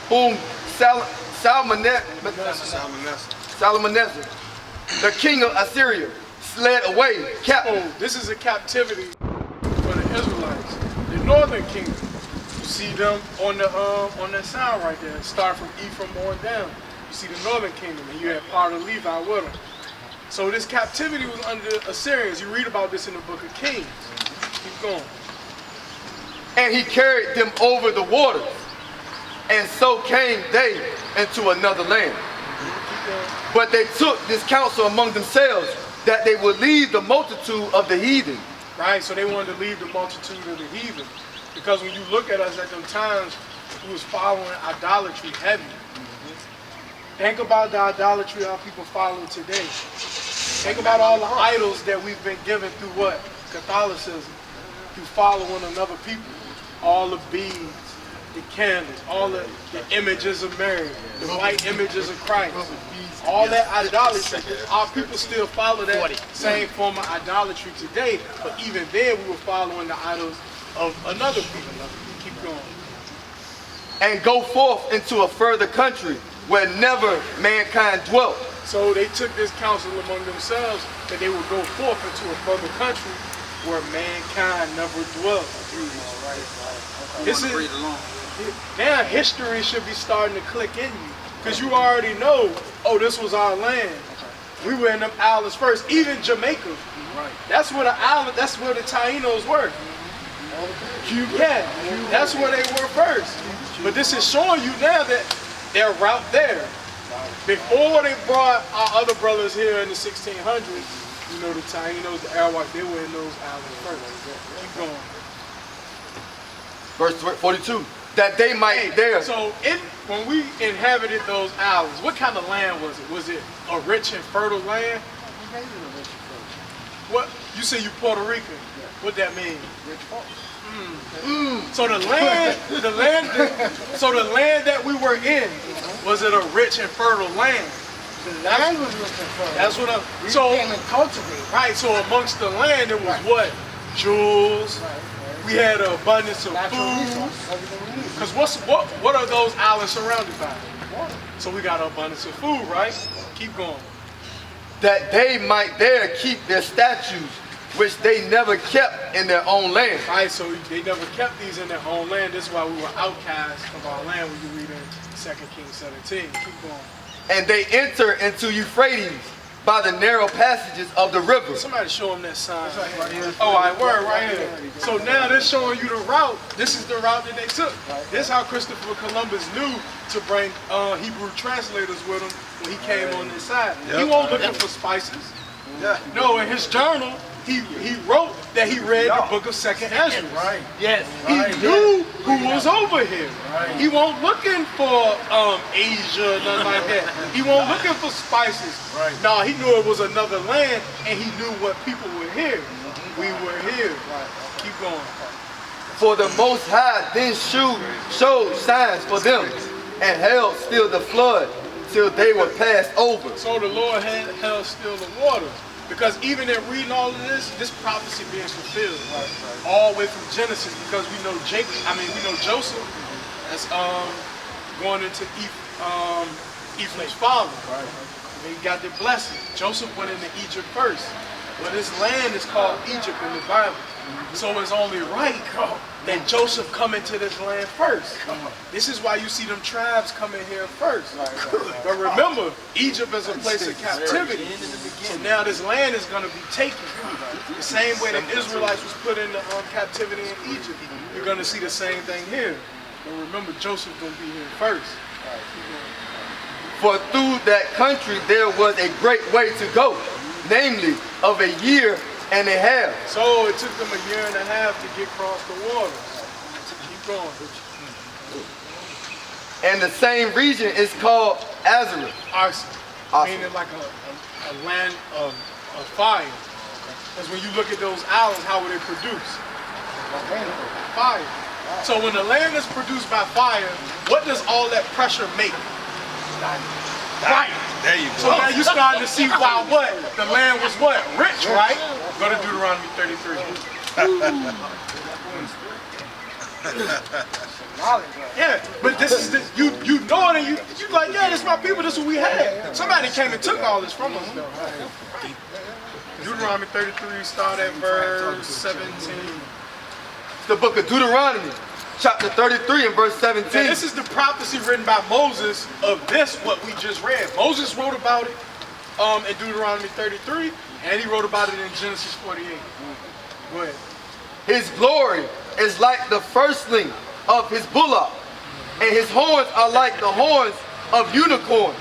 whom Salmanasseh, the king of Assyria, fled away captive. Oh, this is a captivity for the Israelites. The northern kingdom, you see them on that sound right there. Start from Ephraim on down. You see the northern kingdom, and you had part of Levi with them. So this captivity was under the Assyrians. You read about this in the book of Kings. Keep going. And he carried them over the waters, and so came they into another land. But they took this counsel among themselves, that they would leave the multitude of the heathen. Right, so they wanted to leave the multitude of the heathen. Because when you look at us at them times, we was following idolatry heavy. Think about the idolatry our people follow today. Think about all the idols that we've been given through what? Catholicism. Through following another people. All the beads, the candles, all the images of Mary, the white images of Christ. All that idolatry, our people still follow that same form of idolatry today, but even then we were following the idols of another people. Keep going. And go forth into a further country where never mankind dwelt. So they took this counsel among themselves that they would go forth into a further country where mankind never dwelt. This is, now history should be starting to click in you. Because you already know, oh, this was our land. We were in them islands first. Even Jamaica. That's where the island, that's where the Tainos were. Yeah, that's where they were first. But this is showing you now that they're right there. Before they brought our other brothers here in the 1600s, you know, the Tainos, the Arawaks, they were in those islands first. Keep going. Verse 42. That they might there. So when we inhabited those islands, what kind of land was it? Was it a rich and fertile land? What you say you Puerto Rican? Yeah. What that mean? Rich folks. So the land that we were in, was it a rich and fertile land? The land was rich and fertile. That's what we came and cultivated. Right. So amongst the land, it was what? Jewels. Right. We had an abundance of food. Because what are those islands surrounded by? Water. So we got an abundance of food, right? Keep going. That they might there keep their statues, which they never kept in their own land. Right, so they never kept these in their own land. This is why we were outcasts of our land when you read in 2 Kings 17. Keep going. And they enter into Euphrates by the narrow passages of the river. Somebody show them that sign. Right here. Oh, I word right here. So now they're showing you the route. This is the route that they took. This is how Christopher Columbus knew to bring Hebrew translators with him when he came on this side. He wasn't looking for spices. No, in his journal, he wrote that he read the book of 2nd Ezra. Right. Yes. He knew who was over here. Right. He wasn't looking for Asia, nothing like that. He wasn't looking for spices. Right. No, he knew it was another land, and he knew what people were here. We were here. Right. Keep going. For the Most High then showed signs for them, and held still the flood till they were passed over. So the Lord held still the waters. Because even in reading all of this prophecy being fulfilled, all the way from Genesis, because we know Joseph that's going into Ephraim's father. Right. He got the blessing. Joseph went into Egypt first. But this land is called Egypt in the Bible. So it's only right that Joseph come into this land first. This is why you see them tribes coming here first. But remember, Egypt is a place of captivity. So now this land is going to be taken. The same way the Israelites was put into captivity in Egypt. You're going to see the same thing here. But remember, Joseph's going to be here first. For through that country there was a great way to go, namely of a year and a half. So it took them a year and a half to get across the waters. Keep going. And the same region is called Azareth. Meaning like a land of fire. Because when you look at those islands, how would they produce? Fire. So when the land is produced by fire, what does all that pressure make? Right. There you go. So now you're starting to see why what? The land was what? Rich, right? Go to Deuteronomy 33. Yeah, but this is you Nobody came and took all this from us, though. Deuteronomy 33, start at verse 17. It's the book of Deuteronomy, chapter 33 and verse 17. And this is the prophecy written by Moses of this, what we just read. Moses wrote about it in Deuteronomy 33, and he wrote about it in Genesis 48. Go ahead. His glory is like the firstling of his bullock, and his horns are like the horns of unicorns.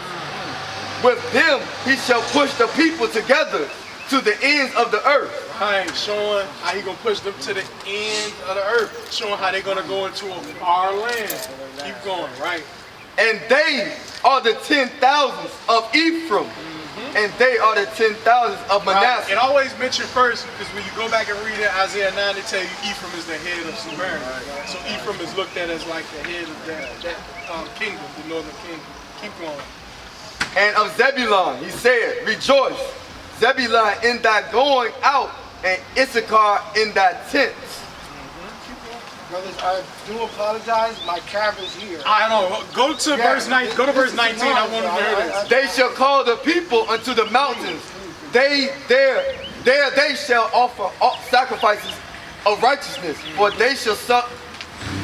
With them he shall push the people together to the ends of the earth. Right, showing how he gonna push them to the end of the earth, showing how they're gonna go into a far land. Keep going, right? And they are the 10,000s of Ephraim, and they are the 10,000s of Manasseh. It always mentioned first, because when you go back and read it, Isaiah 9, they tell you Ephraim is the head of Samaria. So Ephraim is looked at as like the head of that kingdom, the northern kingdom. Keep going. And of Zebulun he said, rejoice, Zebulun, in thy going out, and Issachar in thy tents. Brothers, I do apologize. My cab is here. I know. Go to verse 19. Go to verse 19. I want to hear this. They shall call the people unto the mountains. There they shall offer sacrifices of righteousness, for they shall suck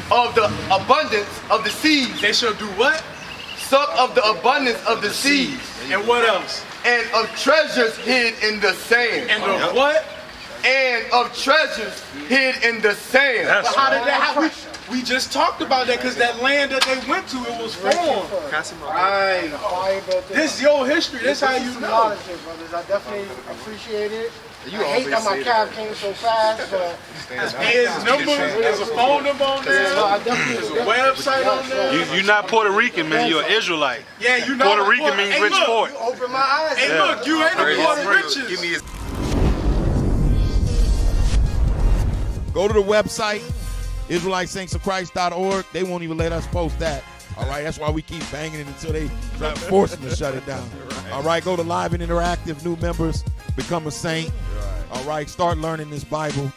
of the abundance of the seas. They shall do what? Suck of the abundance of the seas. And what else? And of treasures hid in the sand. And of what? And of treasures hid in the sand. But how did that happen? We just talked about that because that land that they went to, it was formed. Right. This is your history. This how you know. Brothers, I definitely appreciate it. I hate that my cab came so fast, but his number, there's a phone number on there. There's a website on there. You're not Puerto Rican, man. You're an Israelite. Yeah, you know. Puerto Rican means rich sport. you open my eyes. Hey, look, you ain't the Puerto riches. Give me his Go to the website, IsraeliteSaintsOfChrist.org. They won't even let us post that. All right, that's why we keep banging it until they try to force them to shut it down. All right, go to Live and Interactive, new members, become a saint. All right, start learning this Bible.